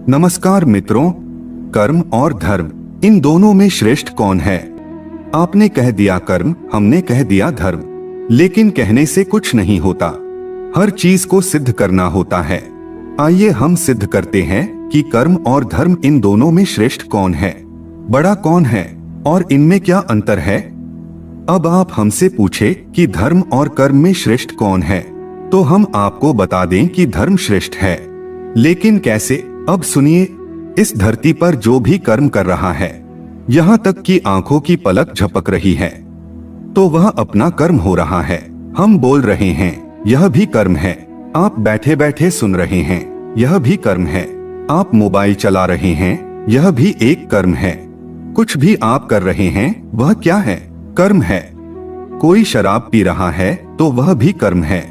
नमस्कार मित्रों, कर्म और धर्म, इन दोनों में श्रेष्ठ कौन है? आपने कह दिया कर्म, हमने कह दिया धर्म, लेकिन कहने से कुछ नहीं होता, हर चीज को सिद्ध करना होता है। आइए हम सिद्ध करते हैं कि कर्म और धर्म इन दोनों में श्रेष्ठ कौन है, बड़ा कौन है और इनमें क्या अंतर है। अब आप हमसे पूछे कि धर्म और कर्म में श्रेष्ठ कौन है, तो हम आपको बता दें कि धर्म श्रेष्ठ है। लेकिन कैसे? अब सुनिए, इस धरती पर जो भी कर्म कर रहा है, यहाँ तक कि आंखों की पलक झपक रही है, तो वह अपना कर्म हो रहा है। हम बोल रहे हैं, यह भी कर्म है। आप बैठे बैठे सुन रहे हैं, यह भी कर्म है। आप मोबाइल चला रहे हैं, यह भी एक कर्म है। कुछ भी आप कर रहे हैं, वह क्या है? कर्म है। कोई शराब पी रहा है तो वह भी कर्म है,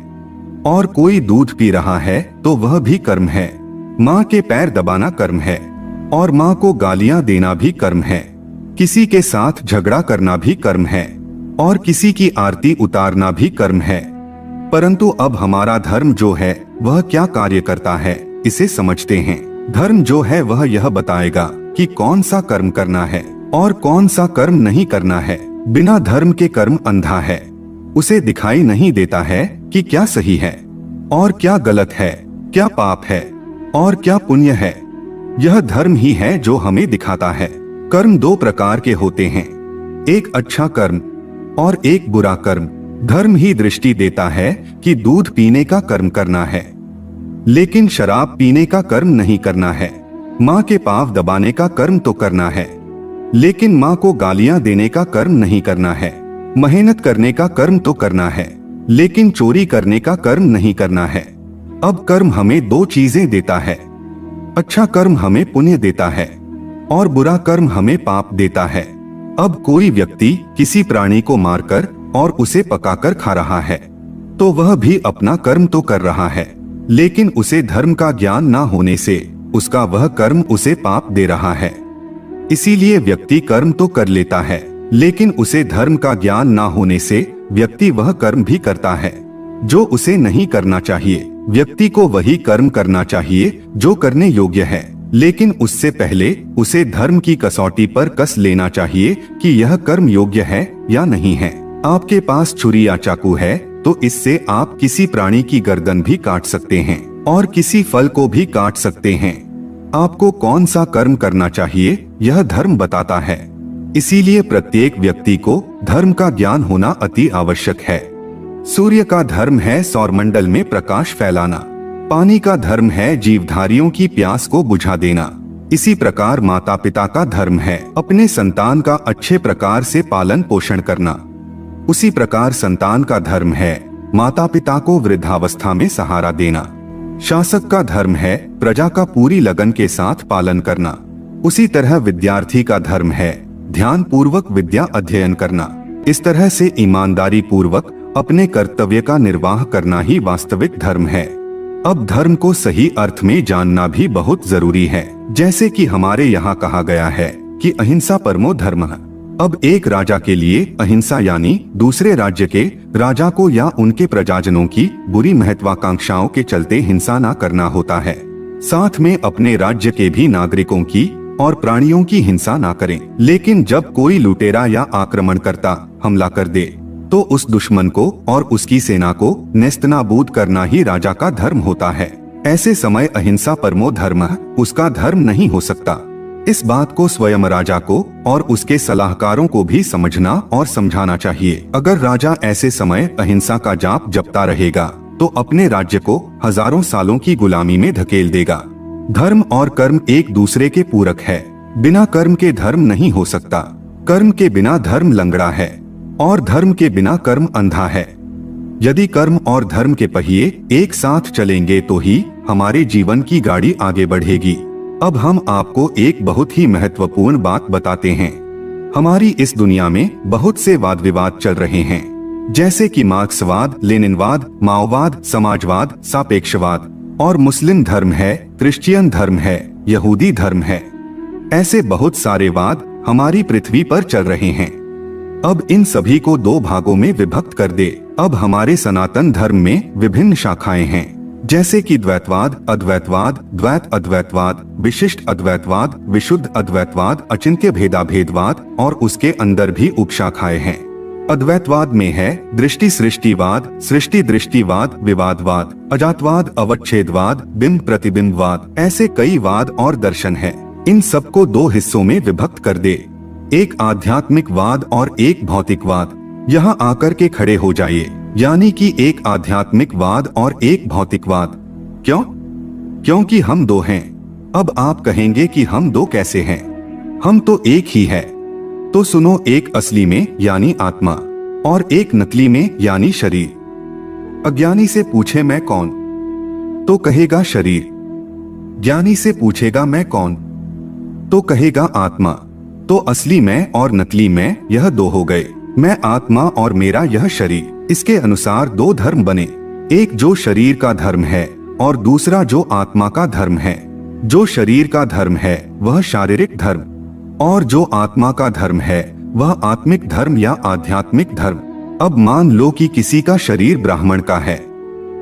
और कोई दूध पी रहा है तो वह भी कर्म है। माँ के पैर दबाना कर्म है, और माँ को गालियां देना भी कर्म है। किसी के साथ झगड़ा करना भी कर्म है, और किसी की आरती उतारना भी कर्म है। परंतु अब हमारा धर्म जो है वह क्या कार्य करता है, इसे समझते हैं। धर्म जो है वह यह बताएगा कि कौन सा कर्म करना है और कौन सा कर्म नहीं करना है। बिना धर्म के कर्म अंधा है, उसे दिखाई नहीं देता है कि क्या सही है और क्या गलत है, क्या पाप है और क्या पुण्य है। यह धर्म ही है जो हमें दिखाता है। कर्म दो प्रकार के होते हैं, एक अच्छा कर्म और एक बुरा कर्म। धर्म ही दृष्टि देता है कि दूध पीने का कर्म करना है, लेकिन शराब पीने का कर्म नहीं करना है। माँ के पांव दबाने का कर्म तो करना है, लेकिन माँ को गालियां देने का कर्म नहीं करना है। मेहनत करने का कर्म तो करना है, लेकिन चोरी करने का कर्म नहीं करना है। अब कर्म हमें दो चीजें देता है, अच्छा कर्म हमें पुण्य देता है और बुरा कर्म हमें पाप देता है। अब कोई व्यक्ति किसी प्राणी को मारकर और उसे पकाकर खा रहा है, तो वह भी अपना कर्म तो कर रहा है, लेकिन उसे धर्म का ज्ञान ना होने से उसका वह कर्म उसे पाप दे रहा है। इसीलिए व्यक्ति कर्म तो कर लेता है, लेकिन उसे धर्म का ज्ञान ना होने से व्यक्ति वह कर्म भी करता है जो उसे नहीं करना चाहिए। व्यक्ति को वही कर्म करना चाहिए जो करने योग्य है, लेकिन उससे पहले उसे धर्म की कसौटी पर कस लेना चाहिए कि यह कर्म योग्य है या नहीं है। आपके पास छुरी या चाकू है तो इससे आप किसी प्राणी की गर्दन भी काट सकते हैं और किसी फल को भी काट सकते हैं। आपको कौन सा कर्म करना चाहिए यह धर्म बताता है। इसीलिए प्रत्येक व्यक्ति को धर्म का ज्ञान होना अति आवश्यक है। सूर्य का धर्म है सौरमंडल में प्रकाश फैलाना, पानी का धर्म है जीवधारियों की प्यास को बुझा देना। इसी प्रकार माता पिता का धर्म है अपने संतान का अच्छे प्रकार से पालन पोषण करना। उसी प्रकार संतान का धर्म है माता पिता को वृद्धावस्था में सहारा देना। शासक का धर्म है प्रजा का पूरी लगन के साथ पालन करना। उसी तरह विद्यार्थी का धर्म है ध्यान पूर्वक विद्या अध्ययन करना। इस तरह से ईमानदारी पूर्वक अपने कर्तव्य का निर्वाह करना ही वास्तविक धर्म है। अब धर्म को सही अर्थ में जानना भी बहुत जरूरी है। जैसे कि हमारे यहाँ कहा गया है कि अहिंसा परमो धर्मः। अब एक राजा के लिए अहिंसा यानी दूसरे राज्य के राजा को या उनके प्रजाजनों की बुरी महत्वाकांक्षाओं के चलते हिंसा न करना होता है। साथ में अपने राज्य के भी नागरिकों की और प्राणियों की हिंसा ना करें। लेकिन जब कोई लुटेरा या आक्रमणकर्ता हमला कर दे तो उस दुश्मन को और उसकी सेना को नेस्तनाबूद करना ही राजा का धर्म होता है। ऐसे समय अहिंसा परमो धर्मः उसका धर्म नहीं हो सकता। इस बात को स्वयं राजा को और उसके सलाहकारों को भी समझना और समझाना चाहिए। अगर राजा ऐसे समय अहिंसा का जाप जपता रहेगा तो अपने राज्य को हजारों सालों की गुलामी में धकेल देगा। धर्म और कर्म एक दूसरे के पूरक है, बिना कर्म के धर्म नहीं हो सकता। कर्म के बिना धर्म लंगड़ा है और धर्म के बिना कर्म अंधा है। यदि कर्म और धर्म के पहिए एक साथ चलेंगे तो ही हमारे जीवन की गाड़ी आगे बढ़ेगी। अब हम आपको एक बहुत ही महत्वपूर्ण बात बताते हैं। हमारी इस दुनिया में बहुत से वाद विवाद चल रहे हैं, जैसे कि मार्क्सवाद, लेनिनवाद, माओवाद, समाजवाद, सापेक्षवाद, और मुस्लिम धर्म है, क्रिश्चियन धर्म है, यहूदी धर्म है। ऐसे बहुत सारे वाद हमारी पृथ्वी पर चल रहे हैं। अब इन सभी को दो भागों में विभक्त कर दे। अब हमारे सनातन धर्म में विभिन्न शाखाएं हैं, जैसे कि द्वैतवाद, अद्वैतवाद, द्वैत अद्वैतवाद, विशिष्ट अद्वैतवाद, विशुद्ध अद्वैतवाद, अचिंत्य भेदाभेदवाद और उसके अंदर भी उपशाखाएं हैं। अद्वैतवाद में है दृष्टि सृष्टिवाद, सृष्टि दृष्टिवाद, विवादवाद, अजातवाद, अवच्छेदवाद, बिंब प्रतिबिंबवाद, ऐसे कई वाद और दर्शन है। इन सबको दो हिस्सों में विभक्त कर दे, एक आध्यात्मिकवाद और एक भौतिकवाद। यहाँ आकर के खड़े हो जाइए, यानी कि एक आध्यात्मिकवाद और एक भौतिकवाद। क्यों? क्योंकि हम दो हैं। अब आप कहेंगे कि हम दो कैसे हैं? हम तो एक ही है। तो सुनो, एक असली में यानी आत्मा और एक नकली में यानी शरीर। अज्ञानी से पूछे मैं कौन, तो कहेगा शरीर। ज्ञानी से पूछेगा मैं कौन, तो कहेगा आत्मा। तो असली मैं और नकली मैं, यह दो हो गए। मैं आत्मा और मेरा यह शरीर। इसके अनुसार दो धर्म बने, एक जो शरीर का धर्म है और दूसरा जो आत्मा का धर्म है। जो शरीर का धर्म है वह शारीरिक धर्म और जो आत्मा का धर्म है वह आत्मिक धर्म या आध्यात्मिक धर्म। अब मान लो कि किसी का शरीर ब्राह्मण का है,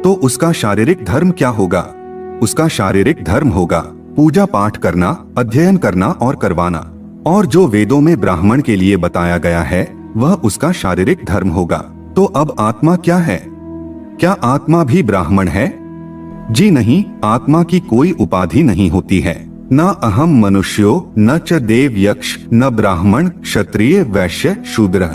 तो उसका शारीरिक धर्म क्या होगा? उसका शारीरिक धर्म होगा पूजा पाठ करना, अध्ययन करना और करवाना। और जो वेदों में ब्राह्मण के लिए बताया गया है वह उसका शारीरिक धर्म होगा। तो अब आत्मा क्या है? क्या आत्मा भी ब्राह्मण है? जी नहीं, आत्मा की कोई उपाधि नहीं होती है। न अहम मनुष्यो, न च देव यक्ष, न ब्राह्मण क्षत्रिय वैश्य शूद्र,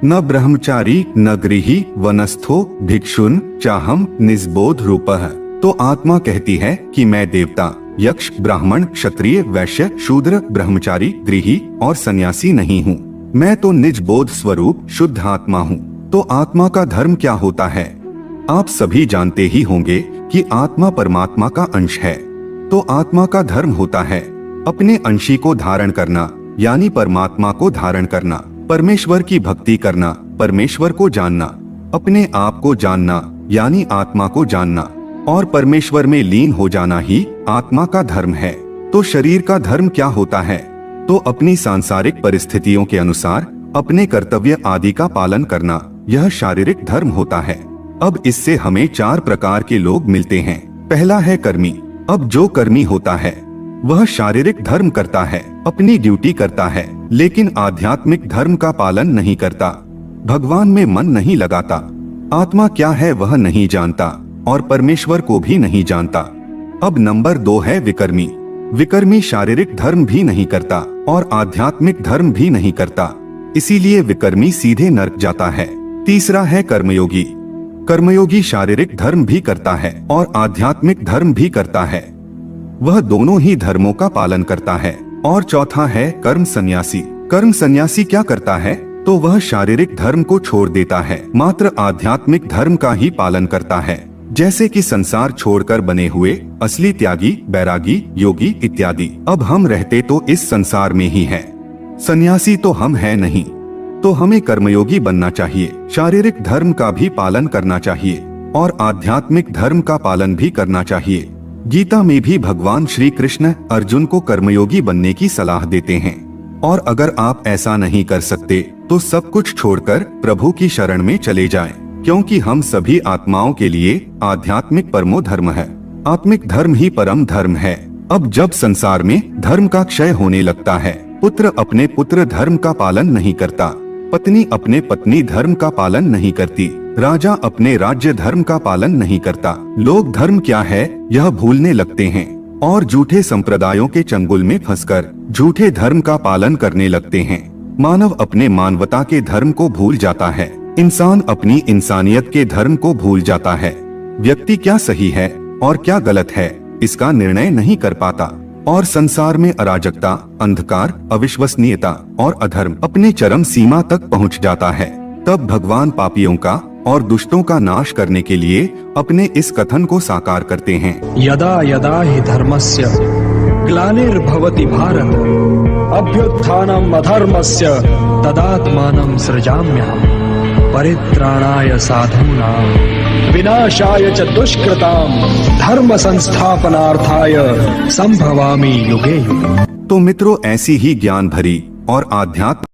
न ब्रह्मचारी, न गृही, वनस्थो, भिक्षुन चाहम निस्बोध रूपः। तो आत्मा कहती है कि मैं देवता, यक्ष, ब्राह्मण, क्षत्रिय, वैश्य, शूद्र, ब्रह्मचारी, गृही और सन्यासी नहीं हूँ। मैं तो निज बोध स्वरूप शुद्ध आत्मा हूँ। तो आत्मा का धर्म क्या होता है? आप सभी जानते ही होंगे कि आत्मा परमात्मा का अंश है। तो आत्मा का धर्म होता है अपने अंशी को धारण करना, यानी परमात्मा को धारण करना, परमेश्वर की भक्ति करना, परमेश्वर को जानना, अपने आप को जानना यानी आत्मा को जानना और परमेश्वर में लीन हो जाना ही आत्मा का धर्म है। तो शरीर का धर्म क्या होता है? तो अपनी सांसारिक परिस्थितियों के अनुसार अपने कर्तव्य आदि का पालन करना, यह शारीरिक धर्म होता है। अब इससे हमें चार प्रकार के लोग मिलते हैं। पहला है कर्मी। अब जो कर्मी होता है वह शारीरिक धर्म करता है, अपनी ड्यूटी करता है, लेकिन आध्यात्मिक धर्म का पालन नहीं करता, भगवान में मन नहीं लगाता, आत्मा क्या है वह नहीं जानता और परमेश्वर को भी नहीं जानता। अब नंबर 2 है विकर्मी। विकर्मी शारीरिक धर्म भी नहीं करता और आध्यात्मिक धर्म भी नहीं करता, इसीलिए विकर्मी सीधे नरक जाता है। तीसरा है कर्मयोगी। कर्मयोगी शारीरिक धर्म भी करता है और आध्यात्मिक धर्म भी करता है, वह दोनों ही धर्मों का पालन करता है। और चौथा है कर्म सन्यासी। कर्म सन्यासी क्या करता है? तो वह शारीरिक धर्म को छोड़ देता है, मात्र आध्यात्मिक धर्म का ही पालन करता है। जैसे कि संसार छोड़कर बने हुए असली त्यागी, बैरागी, योगी इत्यादि। अब हम रहते तो इस संसार में ही हैं, सन्यासी तो हम हैं नहीं। तो हमें कर्मयोगी बनना चाहिए, शारीरिक धर्म का भी पालन करना चाहिए और आध्यात्मिक धर्म का पालन भी करना चाहिए। गीता में भी भगवान श्री कृष्ण अर्जुन को कर्मयोगी बनने की सलाह देते हैं। और अगर आप ऐसा नहीं कर सकते तो सब कुछ छोड़कर प्रभु की शरण में चले जाएं, क्योंकि हम सभी आत्माओं के लिए आध्यात्मिक परमो धर्म है। आत्मिक धर्म ही परम धर्म है। अब जब संसार में धर्म का क्षय होने लगता है, पुत्र अपने पुत्र धर्म का पालन नहीं करता, पत्नी अपने पत्नी धर्म का पालन नहीं करती, राजा अपने राज्य धर्म का पालन नहीं करता, लोग धर्म क्या है यह भूलने लगते हैं और झूठे संप्रदायों के चंगुल में फंसकर झूठे धर्म का पालन करने लगते हैं। मानव अपने मानवता के धर्म को भूल जाता है, इंसान अपनी इंसानियत के धर्म को भूल जाता है। व्यक्ति क्या सही है और क्या गलत है इसका निर्णय नहीं कर पाता और संसार में अराजकता, अंधकार, अविश्वसनीयता और अधर्म अपने चरम सीमा तक पहुंच जाता है। तब भगवान पापियों का और दुष्टों का नाश करने के लिए अपने इस कथन को साकार करते हैं। यदा यदा हि धर्मस्य ग्लानिर्भवति भारत अभ्युत्थानम् अधर्मस्य तदात्मानं सृजाम्यहम् परित्राणाय साधूनां विनाशाय च दुष्कृतां धर्म संस्थापनार्थाय संभवामि युगे युगे। तो मित्रों, ऐसी ही ज्ञान भरी और आध्यात्म